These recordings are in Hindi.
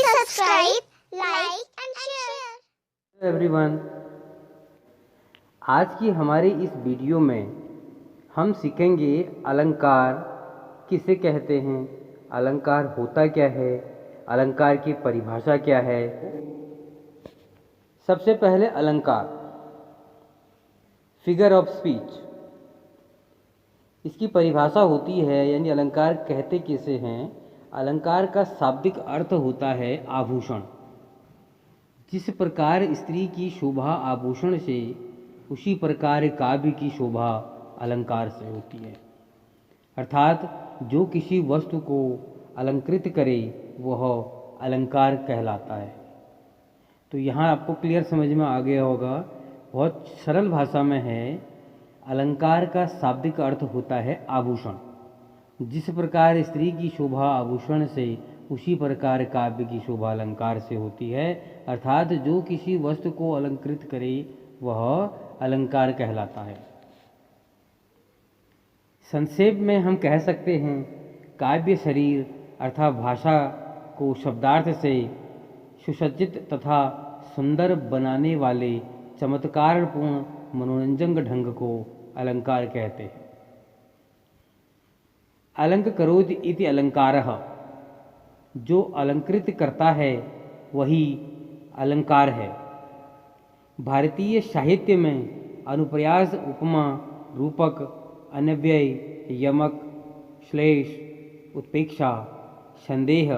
Please subscribe, like and share. Everyone, आज की हमारी इस वीडियो में हम सीखेंगे अलंकार किसे कहते हैं, अलंकार होता क्या है, अलंकार की परिभाषा क्या है। सबसे पहले अलंकार, फिगर ऑफ स्पीच, इसकी परिभाषा होती है, यानी अलंकार कहते किसे हैं। अलंकार का शाब्दिक अर्थ होता है आभूषण। जिस प्रकार स्त्री की शोभा आभूषण से, उसी प्रकार काव्य की शोभा अलंकार से होती है। अर्थात जो किसी वस्तु को अलंकृत करे वह अलंकार कहलाता है। तो यहाँ आपको क्लियर समझ में आ गया होगा, बहुत सरल भाषा में है। अलंकार का शाब्दिक अर्थ होता है आभूषण। जिस प्रकार स्त्री की शोभा आभूषण से, उसी प्रकार काव्य की शोभा अलंकार से होती है। अर्थात जो किसी वस्तु को अलंकृत करे वह अलंकार कहलाता है। संक्षेप में हम कह सकते हैं, काव्य शरीर अर्थात भाषा को शब्दार्थ से सुसज्जित तथा सुंदर बनाने वाले चमत्कारपूर्ण मनोरंजक ढंग को अलंकार कहते हैं। अलंकरोति इति अलंकारः, जो अलंकृत करता है वही अलंकार है। भारतीय साहित्य में अनुप्रास, उपमा, रूपक, अन्वय, यमक, श्लेष, उत्प्रेक्षा, संदेह,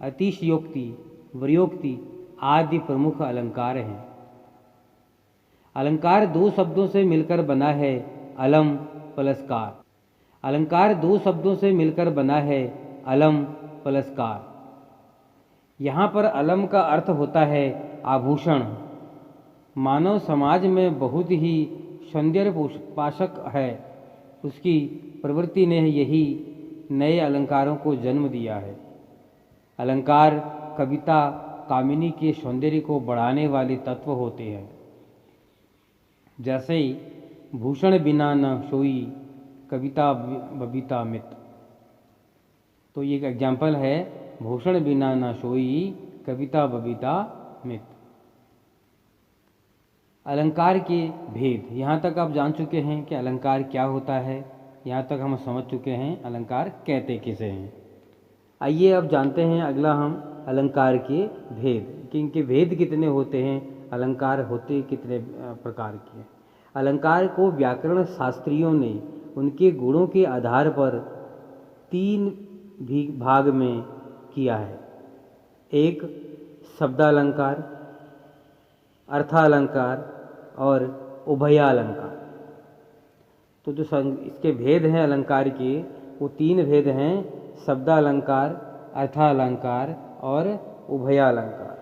अतिशयोक्ति, वरीयोक्ति आदि प्रमुख अलंकार हैं। अलंकार दो शब्दों से मिलकर बना है, अलम प्लस कार। अलंकार दो शब्दों से मिलकर बना है, अलम प्लस कार। यहाँ पर अलम का अर्थ होता है आभूषण। मानव समाज में बहुत ही सौंदर्योपासक है, उसकी प्रवृत्ति ने यही नए अलंकारों को जन्म दिया है। अलंकार कविता कामिनी के सौंदर्य को बढ़ाने वाले तत्व होते हैं। जैसे भूषण बिना न सोई, कविता बबीता मित। तो ये एक एग्जाम्पल है, भूषण बिना न सोई, कविता बबीता मित। अलंकार के भेद, यहाँ तक आप जान चुके हैं कि अलंकार क्या होता है। यहाँ तक हम समझ चुके हैं अलंकार कहते किसे हैं। आइए अब जानते हैं अगला हम अलंकार के भेद, कि इनके भेद कितने होते हैं, अलंकार होते कितने प्रकार के हैं। अलंकार को व्याकरण शास्त्रियों ने उनके गुणों के आधार पर तीन भाग में किया है। एक शब्दालंकार, अर्थालंकार और उभयालंकार। तो जो इसके भेद हैं अलंकार के, वो तीन भेद हैं, शब्दालंकार, अर्थालंकार और उभयालंकार।